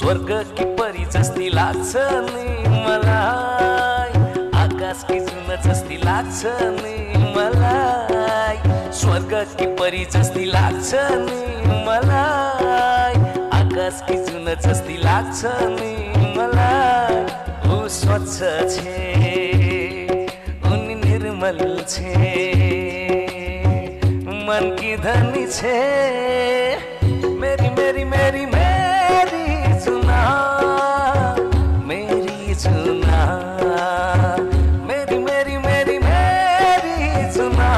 स्वर्ग की परी जस्ती लाग्छ नि मलाई, आकाश की जुन जस्ती लाग्छ नि मलाई, स्वर्ग की परी जस्ती लाग्छ नि मलाई, आकाश की जुन जस्ती लाग्छ नि मलाई। ऊ स्वच्छ छे, उनी निर्मल छे, मन की धनी छे, मेरी मेरी मेरी मेरी चुना, मेरी चुना, मेरी मेरी मेरी मेरी चुना,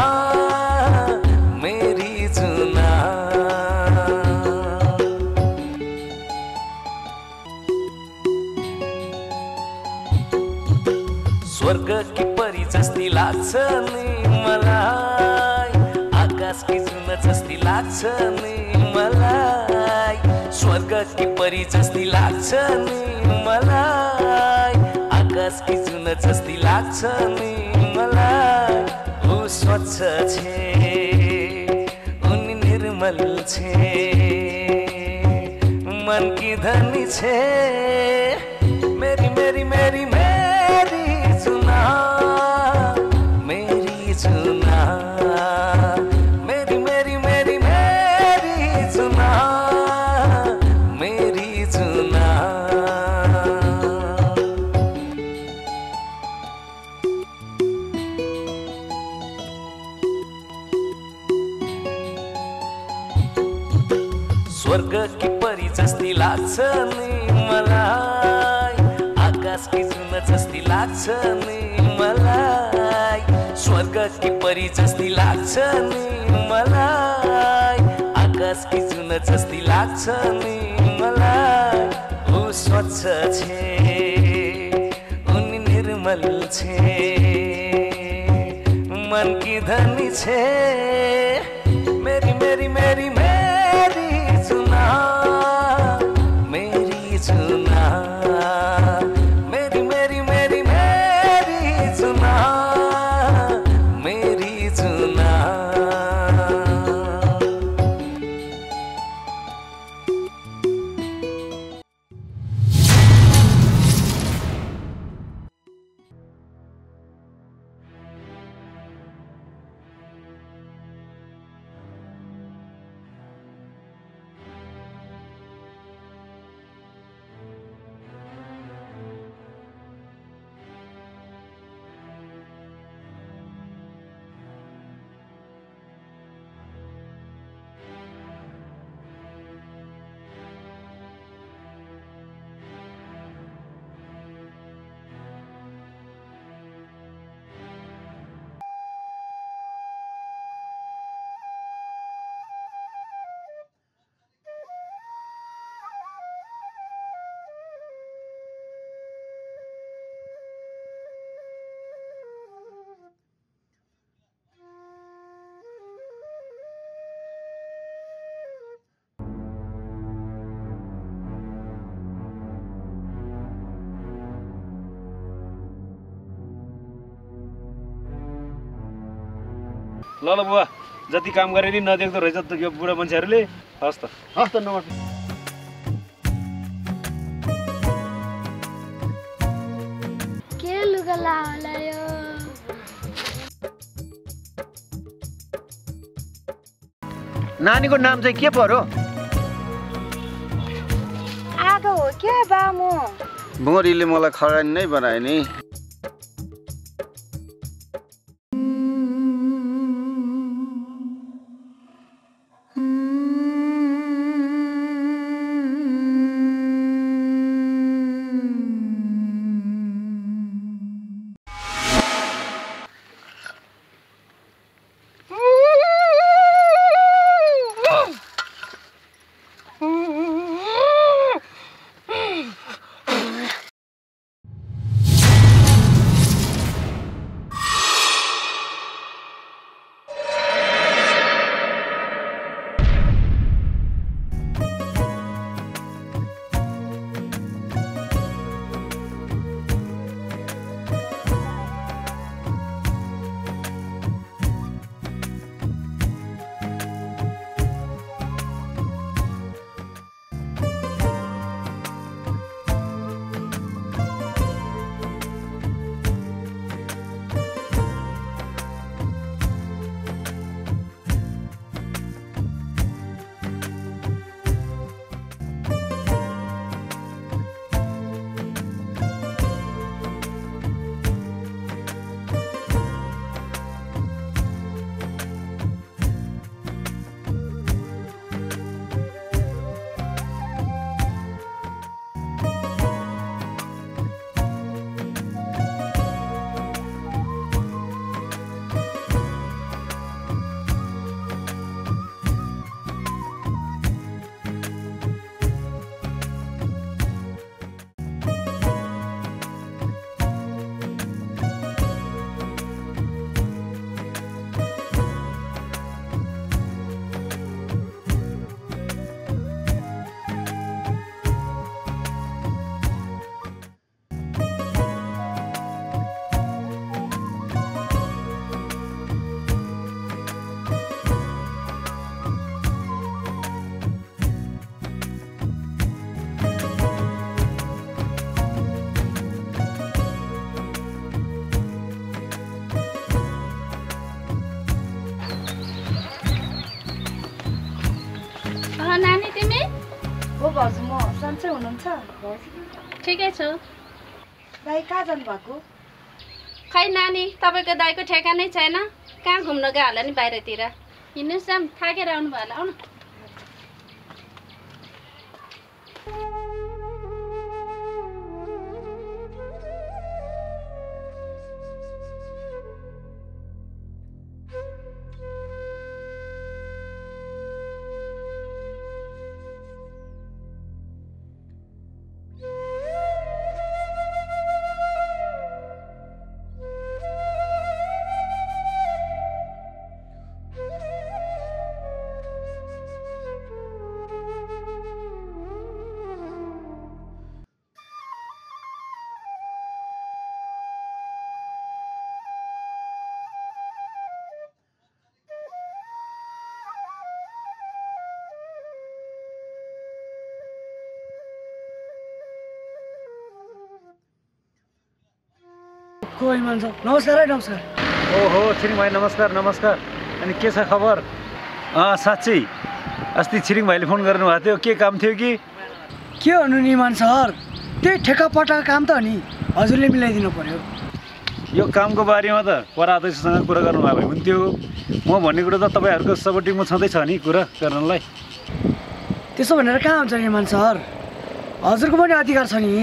मेरी चुना। स्वर्ग की परी जस्ती लाग्छ नि मलाई, आकाश की जुन जस्ती लाग्छ नि मलाई, स्वर्ग की परी जस्ती लाग्छ नि मलाई, आकाश की जुन जस्ती लाग्छ नि मलाई। ऊ स्वच्छ छे, उनी निर्मल छे, मन की धनी छे, मेरी मेरी मेरी मेरी चुना, मेरी चुना, मेरी मेरी मेरी मेरी चुना, मेरी चुना। स्वर्ग की परी जस्ती लाग्छ नि मलाई, आकाश की जुन जस्ती लाग्छ नि मलाई, स्वर्ग की परी जस्ती लाग्छ नि मलाई, आकाश की जुन जस्ती लाग्छ नि मलाई। ऊ स्वच्छ छे, उनी निर्मल छे, मन की धनी छे, मेरी मेरी मेरी मेरी चुना, मेरी चुना, मेरी मेरी मेरी मेरी चुना, मेरी चुना। ल ल बुवा, जति काम गरे नि नदेख्दो रहेछ त यो बुढा मान्छेहरूले। हस् त नमस्ते। के लुगा होला यो? नानीको नाम चाहिँ के पर्यो? आगो हो क्या बामु? भोरीले मलाई खरानी नै बनायो नि। नानी तिमी हो भाउजू म सन्चै हुनुहुन्छ ठिकै छु दाइ कहाँ जानुभएको खै नानी तपाईँको दाइको ठेगानै छैन कहाँ घुम्न गयो होला नि बाहिरतिर हिँड्नुहोस् जाम थाकेर आउनु भयो होला आउनु कोही मान्छ नमस्कार है नमस्कार ओहो छिरिङ भाइ नमस्कार नमस्कार अनि के छ खबर साँच्चै अस्ति छिरिङ भाइले फोन गर्नुभएको थियो के काम थियो कि के भन्नु निमान सर त्यही ठेक्का पटाको काम त हो नि हजुरले मिलाइदिनु पर्यो यो कामको बारेमा त पराध्यक्षसँग कुरा गर्नुभयो भए हुन्थ्यो म भन्ने कुरो त तपाईँहरूको सपोर्टिङमा छँदैछ नि कुरा गर्नलाई त्यसो भनेर कहाँ हुन्छ निमान सर हजुरको पनि अधिकार छ नि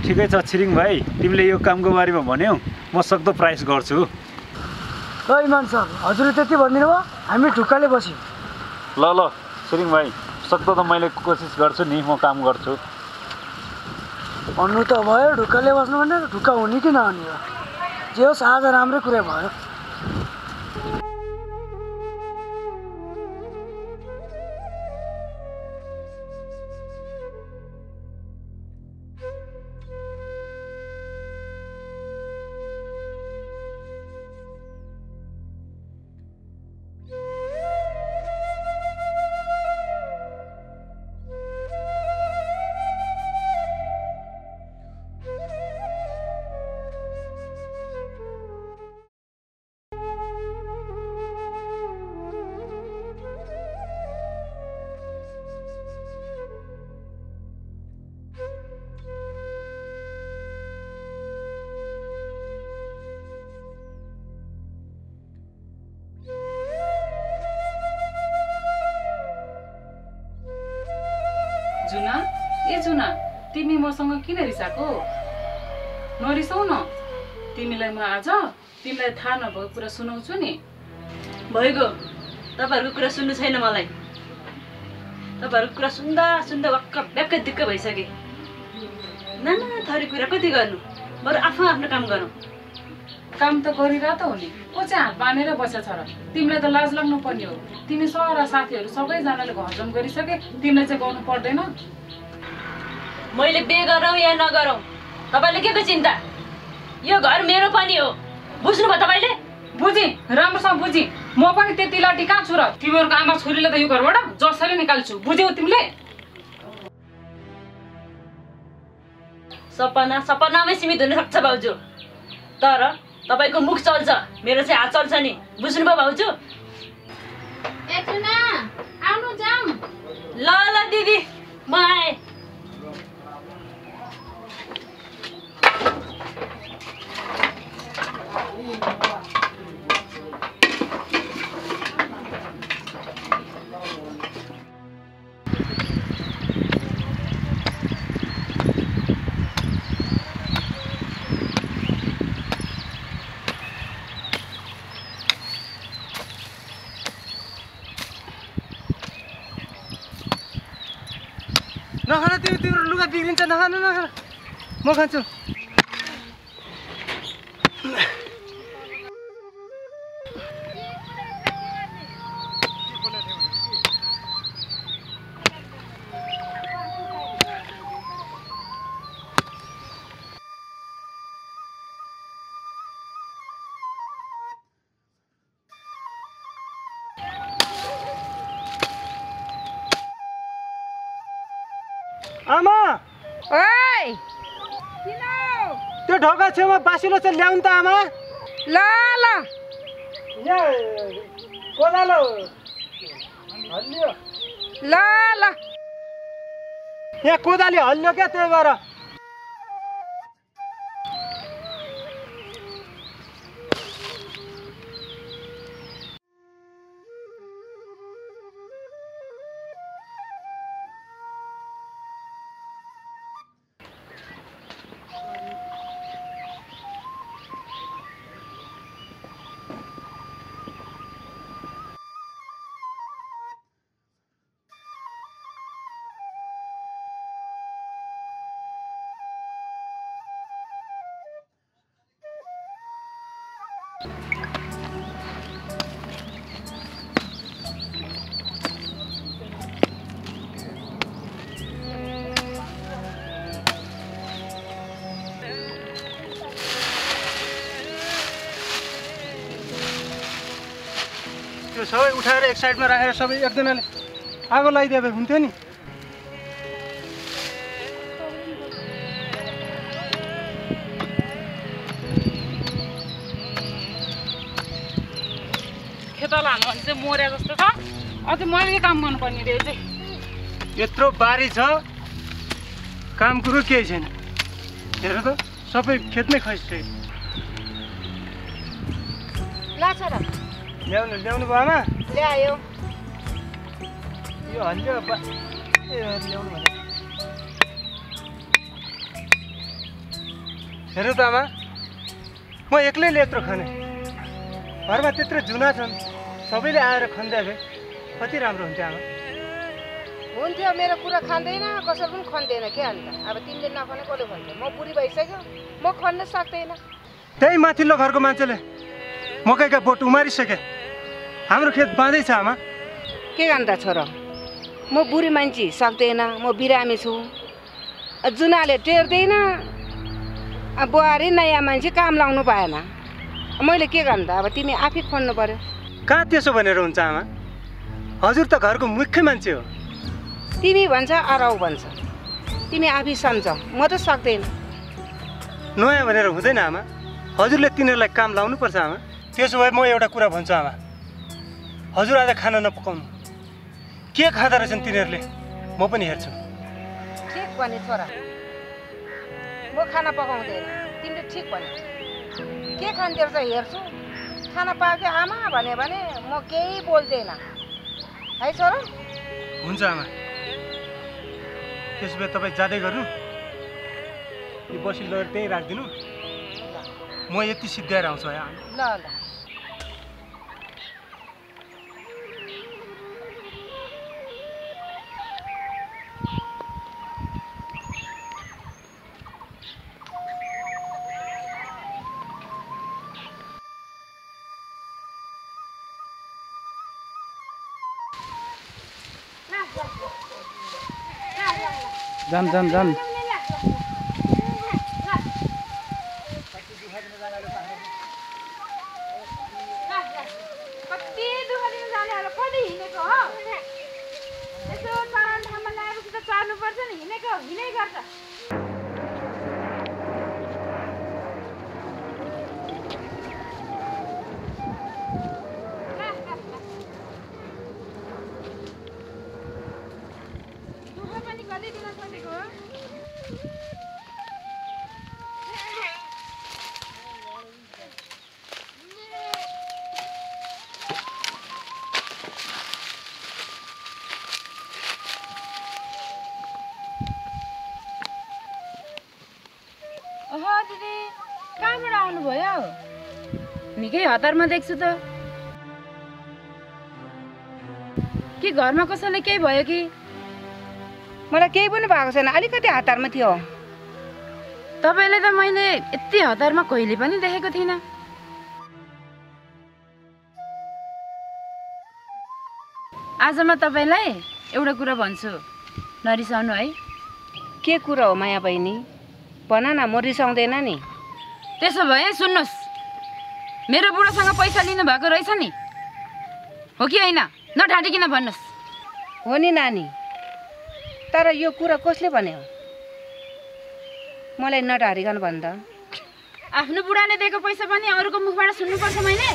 ठिकै छ छिरिङ भाइ तिमीले यो कामको बारेमा भन्यौ म सक्दो प्राइस गर्छु ल इमान सर हजुरले त्यति भनिदिनु भयो हामी ढुक्काले बस्यौँ ल ल छिरिङ भाइ सक्दो त मैले कोसिस गर्छु नि म काम गर्छु भन्नु त भयो ढुक्काले बस्नु भने ढुक्का हुने कि नहुने हो जे होस् आज राम्रै कुरा भयो जुना ए जुना तिमी मसँग किन रिसाएको नरिसाउ न तिमीलाई म आज तिमीलाई थाहा नभएको कुरा सुनाउँछु नि भइगयो तपाईहरुको कुरा सुन्नु छैन मलाई तपाईहरुको कुरा सुन्दा सुन्दा वक्क ब्याक्क दिक्क भइसके नाना थरी कुरा कति गर्नु बरु आफू आफ्नो काम गरौँ काम त गरिरा त हो नि को चाहिँ हात बानेर बसेछ र तिमीलाई त लाज लाग्नु पर्ने हो तिमी सारा साथीहरु सबैजनाले घरजम गरिसके तिमीलाई चाहिँ गर्नु पर्दैन मैले बे गरौँ या नगरौँ तपाईले के को चिन्ता यो घर मेरो पनि हो बुझ्नु भयो तपाईले बुझी राम्रोसँग बुझी म पनि त्यति लाटी कहाँ छु र तिमीहरुको आमा छोरीले त यो घरबाट जसरी निकाल्छु बुझ्यौ तिमीले सपना सपनामै सीमित हुन सक्छ भाउजू तर तपाईको मुख चल्छ मेरो चाहिँ हात चल्छ नि बुझ्नु भयो भाउजू ए जुना आउनु जाम ल ल दिदी म आए नखाना तिम्रो लुगा बिग्रिन्छ नखानु नखाना म खान्छु आमा ओइ किन त्यो ढोका छेउमा बासिलो चाहिँ ल्याउनु त आमा ल ल यहाँ कोदालो हल्लियो ल ल यहाँ कोदाली हल्यो क्या त्यही भएर त्यो सबै उठाएर एक साइडमा राखेर सबै एकजनाले आगो लगाइदिए भए हुन्थ्यो नि खेतला हाल्नु भने चाहिँ मर्या जस्तो छ अझै मैले काम गर्नुपर्ने रे चाहिँ यत्रो बारी छ काम कुरो केही छैन हेर त सबै खेतमै खसिसक्यो ला छोरा ल्याउनु भयो आमा ल्यायो यो हल्यो ल्याउनु भने हेर त आमा म एक्लैले यत्रो खाने घरमा त्यत्रो जुना छन् सबैले आएर खन्दा भए कति राम्रो हुन्थ्यो आमा हुन्थ्यो मेरो कुरा खाँदैन कसैले पनि खन्दैन के अन्त अब तिमीले नखाने कसले खन्छ म बुढी भइसक्यो म खन्न सक्दैन त्यही माथिल्लो घरको मान्छेले मकैका बोट उमारिसके हाम्रो खेत बाँझै छ आमा के गर्नु छोरा म बुढी मान्छे सक्दैन म बिरामी छु जुनाले टेर्दैन बुहारी नयाँ मान्छे काम लाउनु पाएन मैले के गर्नु त अब तिमी आफै खन्नु पर्यो कहाँ त्यसो भनेर हुन्छ आमा हजुर त घरको मुख्य मान्छे हो तिमी भन्छ अराउ भन्छ तिमी आफै सम्झौ म त सक्दैन नयाँ भनेर हुँदैन आमा हजुरले तिनीहरूलाई काम लाउनुपर्छ आमा त्यसो भए म एउटा कुरा भन्छु आमा हजुर आज खाना नपकाउनु के खाँदो रहेछन् तिनीहरूले म पनि हेर्छु ठिक भने छोरा म खाना पकाउँदैन तिमीले ठिक भने के खान्थ्यो रहेछ हेर्छु खाना पाक्यो आमा भने म केही बोल्दैन है छोरा हुन्छ आमा त्यसो भए तपाईँ जाँदै गर्नु यो बसी लगेर त्यहीँ राखिदिनु म यति सिद्ध्याएर आउँछु है ल ल जाम कति दुःख दिन जाने होला कति हिँडेको हो यसो चरान ठाउँमा ल्याएपछि त चर्नुपर्छ नि हिँडेको हिँडै गर्छ दुःख पनि कति दिन सकेको हो दिदी कहाँबाट आउनुभयो निकै हतारमा देख्छु त कि घरमा कसैलाई केही भयो कि मलाई केही पनि भएको छैन अलिकति हतारमा थियो तपाईँले त मैले यति हतारमा कहिले पनि देखेको थिइनँ आज म तपाईँलाई एउटा कुरा भन्छु नरिसाउनु है के कुरा हो माया बहिनी भन न म रिसाउँदैन नि त्यसो भए सुन्नुहोस् मेरो बुढोसँग पैसा लिनु भएको रहेछ नि हो कि होइन नढाँटिकन भन्नुहोस् हो नि नानी तर यो कुरा कसले भन्यो मलाई नढारिकन भन्दा आफ्नो बुढाले दिएको पैसा पनि अरूको मुखबाट सुन्नुपर्छ मैले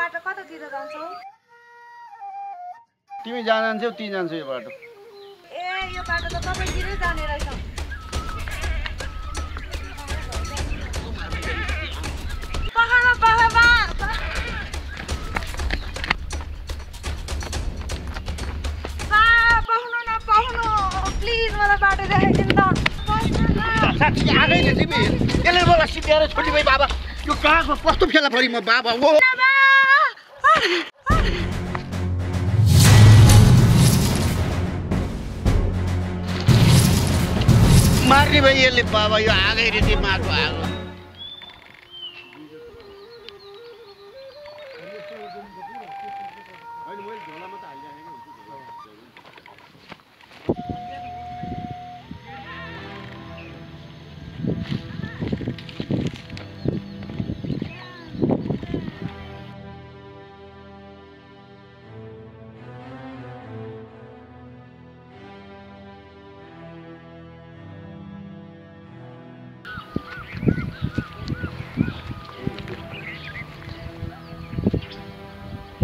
बाटो कतातिर जान्छौ? तिमी जहाँ जान्छौ ती जान्छु यो बाटो। ए यो बाटो त तपाईँतिरै जाने रहेछ। प्लिज मलाई बाटो देखाइदिनु त। साथी आगैले तिमी यसले मलाई सिध्याएर छोडी भाइ बाबा यो कहाँको कस्तो फेला परि म बाबा हो। मार्ने भाइ यसले बाबा यो आगै रे मार्को आगो।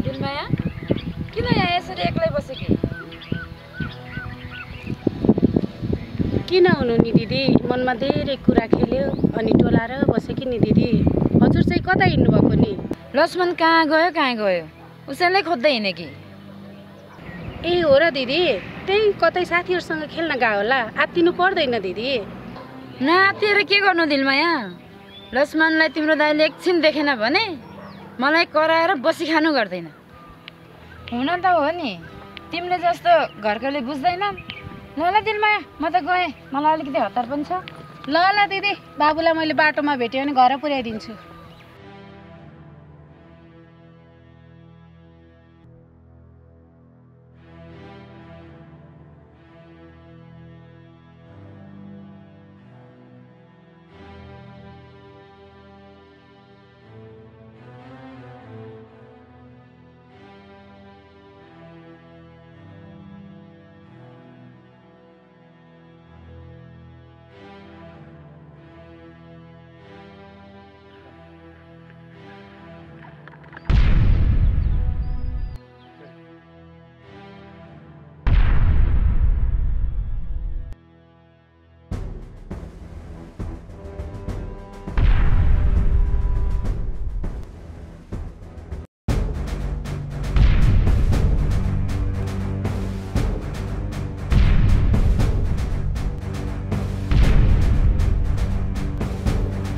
दिलमाया किन यहाँ यसरी एक्लै बसेकी? किन हुनु नि दिदी, मनमा धेरै कुरा खेल्यो अनि टोलाएर बसेँ कि नि दिदी। हजुर चाहिँ कता हिँड्नु भएको नि? लक्ष्मण कहाँ गयो? उसैलाई खोज्दै हिँडे कि? ए हो र दिदी, त्यही कतै साथीहरूसँग खेल्न गयो होला। आत्तिनु पर्दैन दिदी। नआत्तिएर के गर्नु दिलमाया? लक्ष्मणलाई तिम्रो दाइले एकछिन देखेन भने मलाई कराएर बसी खानु गर्दैन। हुन त हो नि, तिमीले जस्तो घरकोले बुझ्दैन। ल ल दिलमाया, म त गएँ, मलाई अलिकति हतार पनि छ। ल ल दिदी, बाबुलाई मैले बाटोमा भेट्यो भने घर पुर्याइदिन्छु।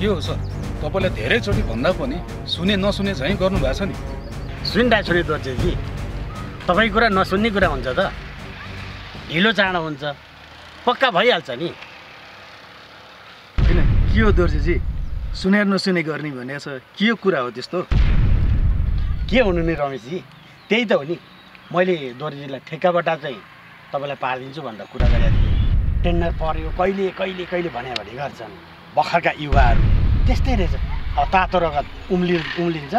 के हो सर, तपाईँलाई धेरैचोटि भन्दा पनि सुने नसुने झैँ गर्नुभएको छ नि। सुनिरहेको छु नि दोर्जेजी, तपाईँको कुरा नसुन्ने कुरा हुन्छ त? ढिलो चाँडो हुन्छ, पक्का भइहाल्छ नि। होइन के हो दोर्जेजी, सुनेर नसुने गर्ने भनेको छ, के कुरा हो त्यस्तो? के हुनु नि रमेशजी, त्यही त हो नि। मैले दोर्जेजीलाई ठेक्काबाट चाहिँ तपाईँलाई पारिदिन्छु भनेर कुरा गरेको थिएँ। टेन्डर पर्यो कहिले कहिले कहिले भने गर्छन् भर्खरका युवाहरू। त्यस्तै रहेछ, अब तातो रगत उम्लिन्छ।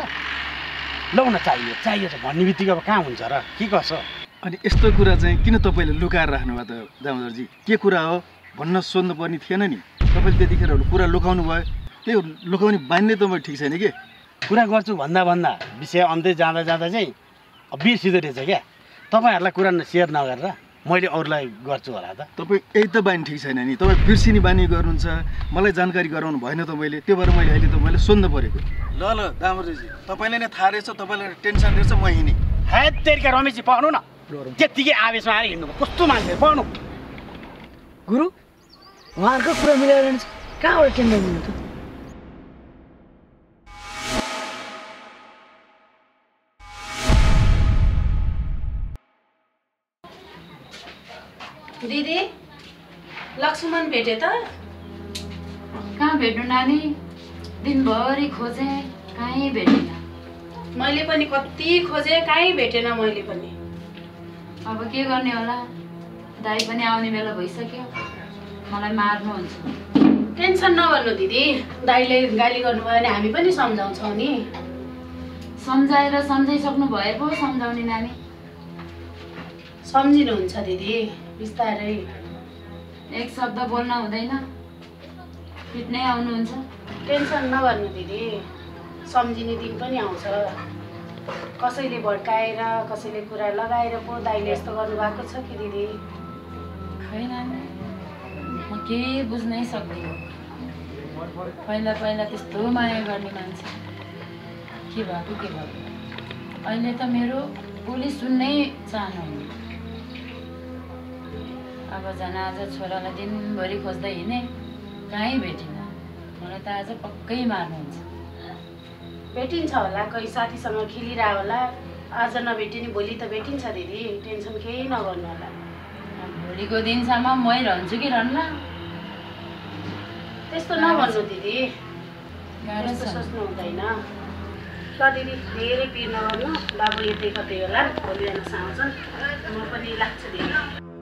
लौ न चाहियो छ भन्ने बित्तिकै अब कहाँ हुन्छ र, के कसो? अनि यस्तो कुरा चाहिँ किन तपाईँले लुकाएर राख्नुभयो त दामोदरजी? के कुरा हो भन्न सोध्नु पर्ने थिएन नि? तपाईँले त्यतिखेर कुरा लुकाउनु भयो, त्यो लुकाउने बान्ने तपाईँ ठिक छैन कि? कुरा गर्छु भन्दा विषय अन्त्य जाँदा चाहिँ बिर्सिँदो रहेछ क्या। तपाईँहरूलाई कुरा सेयर नगरेर मैले अरूलाई गर्छु होला त? तपाईँ यही त बानी ठिक छैन नि। तपाईँ बिर्सिने बानी गर्नुहुन्छ, मलाई जानकारी गराउनु भएन तपाईँले, त्यो भएर मैले अहिले तपाईँलाई सोध्नु परेको। ल दामोदरजी, तपाईँलाई नै थाहा रहेछ, तपाईँलाई टेन्सन रहेछ, म हिँडेँ। हेत तेरिका रमेशजी पाउनु न, त्यत्तिकै आवेशमा आएर हिँड्नु कस्तो मान्छे पाउनु। गुरु उहाँहरूको कुरा मिलाएर कहाँबाट टेन्डर मिल्नु त? दिदी, लक्ष्मण भेटे त? कहाँ भेट्नु नानी, दिनभरि खोजे कहीँ भेटेन। मैले पनि कति खोजेँ, कहीँ भेटेन मैले पनि। अब के गर्ने होला, दाइ पनि आउने बेला भइसक्यो, मलाई मार्नुहुन्छ। टेन्सन नगर्नु दिदी, दाइले गाली गर्नुभयो भने हामी पनि सम्झाउँछौँ नि। सम्झाएर सम्झाइसक्नु भए पो सम्झाउने नानी। सम्झिनुहुन्छ दिदी, बिस्तारै। एक शब्द बोल्न हुँदैन, पिट्नै आउनुहुन्छ। टेन्सन नगर्नु दिदी, सम्झिने दिन पनि आउँछ। कसैले भड्काएर कसैले कुरा लगाएर पो दाइले यस्तो गर्नुभएको छ कि दिदी? खै नानी, म केही बुझ्नै सक्दिनँ। पहिला पहिला त्यस्तो माया गर्ने मान्छे के भएको के भएको। अहिले त मेरो बोली सुन्नै चाहनुहुन्न। अब झन् आज छोरालाई दिनभरि खोज्दै हिँडेँ, कहीँ भेटिनँ। मलाई त आज पक्कै मार्नुहुन्छ। भेटिन्छ होला, कोही साथीसँग खेलिरह होला। आज नभेटिने भोलि त भेटिन्छ दिदी, टेन्सन केही नगर्नु होला। भोलिको दिनसम्म मै रहन्छु कि रहन्न? त्यस्तो नभन्नु दिदी, गाह्रो त्यस्तो छ। सोच्नु हुँदैन। ल दिदी धेरै पिर नगर्नु, बाबु यतै कतै होला, भोलि बिहान आउँछन्। म पनि लाग्छु दिदी।